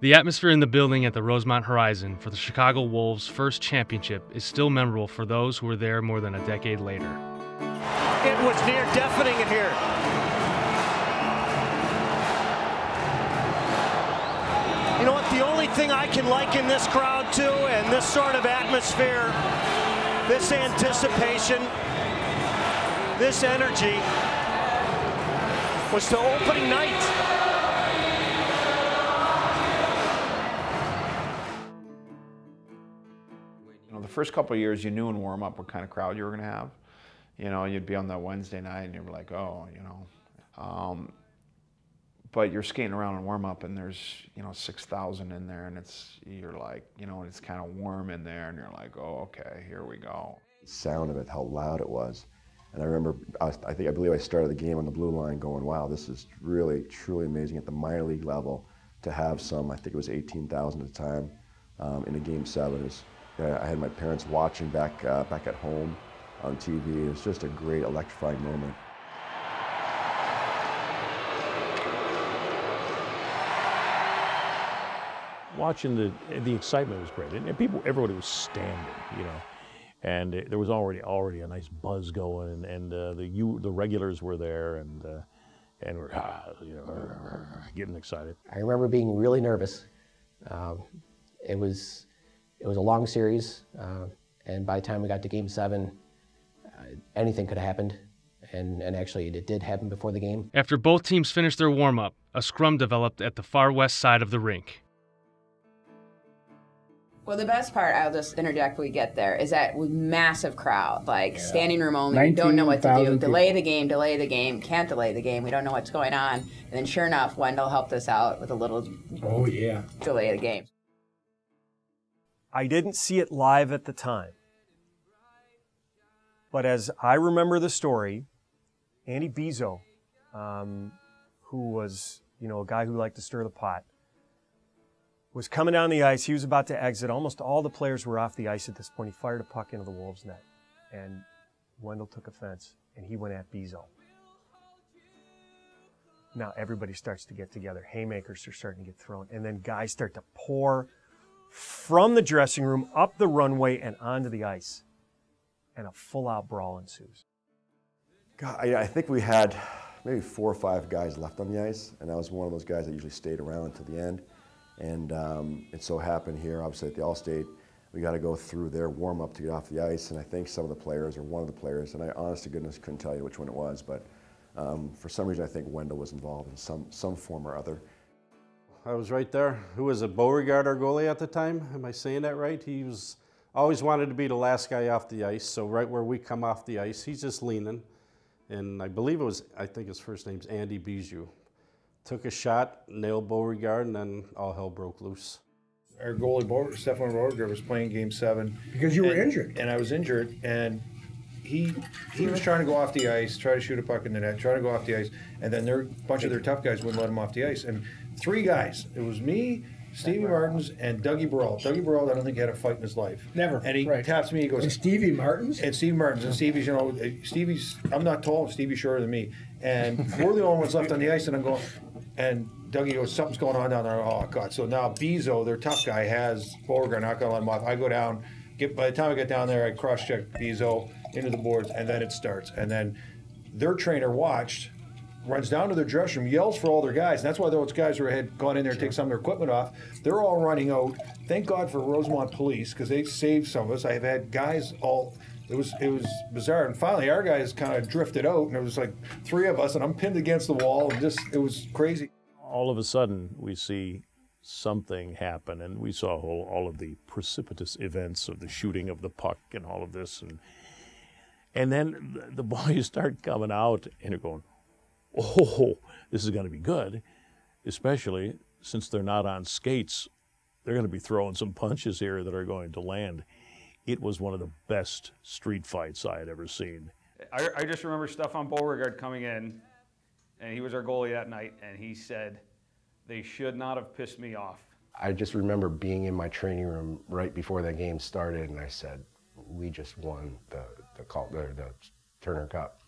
The atmosphere in the building at the Rosemont Horizon for the Chicago Wolves' first championship is still memorable for those who were there more than a decade later. It was near deafening in here. You know what? The only thing I can liken this crowd to and this sort of atmosphere, this anticipation, this energy, was to opening night. The first couple of years, you knew in warm-up what kind of crowd you were going to have. You know, you'd be on that Wednesday night and you were like, oh, you know. But you're skating around in warm-up and there's, 6,000 in there and you're like, and it's kind of warm in there and you're like, oh, okay, here we go. The sound of it, how loud it was. And I remember, I believe I started the game on the blue line going, wow, this is really, truly amazing at the minor league level to have some, I think it was 18,000 at the time, in a Game 7. I had my parents watching back at home on TV. It was just a great electrifying moment. Watching the excitement was great, and everybody was standing, and there was already a nice buzz going, and the regulars were there, and we're getting excited. I remember being really nervous. It was a long series, and by the time we got to Game 7, anything could have happened, and actually it did happen before the game. After both teams finished their warm-up, a scrum developed at the far west side of the rink. Well, the best part, I'll just interject when we get there, is that massive crowd, standing room only, we don't know what to do. Delay the game, can't delay the game, we don't know what's going on. And then sure enough, Wendell helped us out with a little delay the game. I didn't see it live at the time. But as I remember the story, Andy Bizzo, who was, a guy who liked to stir the pot, was coming down the ice. He was about to exit. Almost all the players were off the ice at this point. He fired a puck into the Wolves' net. And Wendell took offense, and he went at Bizzo. Now everybody starts to get together. Haymakers are starting to get thrown. And then guys start to pour from the dressing room, up the runway, and onto the ice. And a full-out brawl ensues. God, I think we had maybe 4 or 5 guys left on the ice, and I was one of those guys that usually stayed around until the end. And it so happened here, obviously at the All-State, we got to go through their warm-up to get off the ice, and I think some of the players, or one of the players, and I honest to goodness couldn't tell you which one it was, but for some reason I think Wendell was involved in some form or other. I was right there. Who was it, Beauregard, our goalie at the time? Am I saying that right? He was always wanted to be the last guy off the ice, so right where we come off the ice, he's just leaning. And I believe I think his first name's Andy Bijou. Took a shot, nailed Beauregard, and then all hell broke loose. Our goalie, Stefan Beauregard, was playing Game 7. Because you were injured. And I was injured, and he was trying to go off the ice, try to shoot a puck in the net, try to go off the ice, and then a bunch of their tough guys wouldn't let him off the ice. And 3 guys, it was me, Stevie Martins, and Dougie Brawl. Dougie Brawl, I don't think he had a fight in his life. Never. And he taps me, he goes... And Stevie Martins? And Stevie Martins. And Stevie's, I'm not tall, Stevie's shorter than me. And we're the only ones left on the ice, and I'm going... And Dougie goes, something's going on down there. Oh, God. So now Bizzo, their tough guy, has Beauregard, not going to let him off. I go down. By the time I get down there, I cross-check Bizzo into the boards, and then it starts. And then their trainer watched, runs down to their dressing room, yells for all their guys. And that's why those guys who had gone in there to take some of their equipment off, they're all running out. Thank God for Rosemont Police, because they saved some of us. I've had guys all... It was bizarre, and finally our guys kind of drifted out, and it was like 3 of us, and I'm pinned against the wall, and it was crazy. All of a sudden, we see something happen, and we saw all of the precipitous events of the shooting of the puck and all of this, and then the boys start coming out, and they're going, oh, this is going to be good, especially since they're not on skates. They're going to be throwing some punches here that are going to land. It was one of the best street fights I had ever seen. I just remember Stefan Beauregard coming in, and he was our goalie that night, and he said, they should not have pissed me off. I just remember being in my training room right before the game started, and I said, we just won the Turner Cup.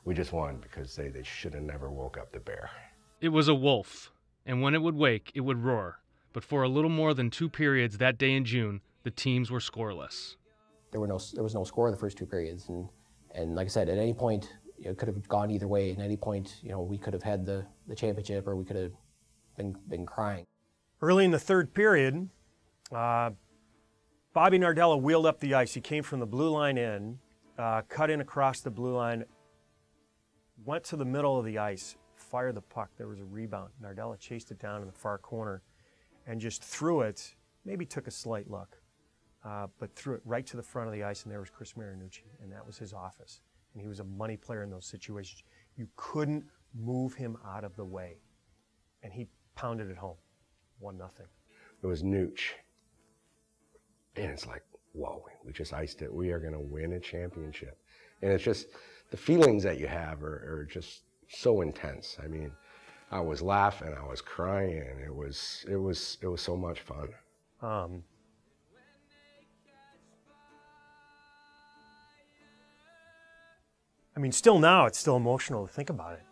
We just won because they should have never woke up the bear. It was a wolf, and when it would wake, it would roar. but for a little more than 2 periods that day in June, the teams were scoreless. There was no score in the first 2 periods, and like I said, at any point it could have gone either way. At any point, we could have had the championship, or we could have been crying. Early in the third period, Bobby Nardella wheeled up the ice. He came from the blue line in, cut in across the blue line, went to the middle of the ice, fired the puck. There was a rebound. Nardella chased it down in the far corner and just threw it, maybe took a slight look, but threw it right to the front of the ice, and there was Chris Marinucci, and that was his office. And he was a money player in those situations. You couldn't move him out of the way. And he pounded it home, 1-0. It was Nooch. And it's like, whoa, we just iced it. We are going to win a championship. And it's just, the feelings that you have are just so intense. I mean, I was laughing, I was crying, and it was so much fun. I mean, still now, it's still emotional to think about it.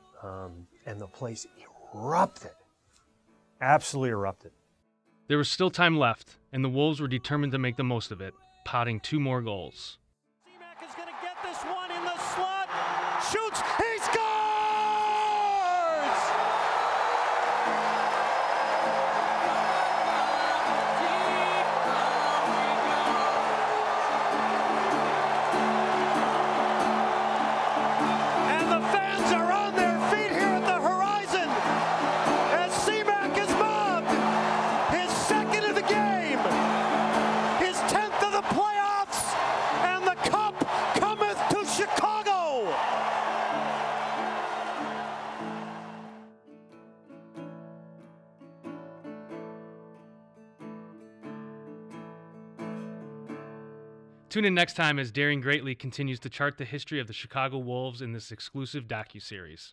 And the place erupted, absolutely erupted. There was still time left, and the Wolves were determined to make the most of it, potting 2 more goals. Seaback is going to get this one in the slot, shoots, he scores! And the fans are on their feet here at the horizon as Seaback is mobbed. His 2nd of the game, his 10th of the playoffs, and the cup cometh to Chicago. Tune in next time as Daring Greatly continues to chart the history of the Chicago Wolves in this exclusive docu-series.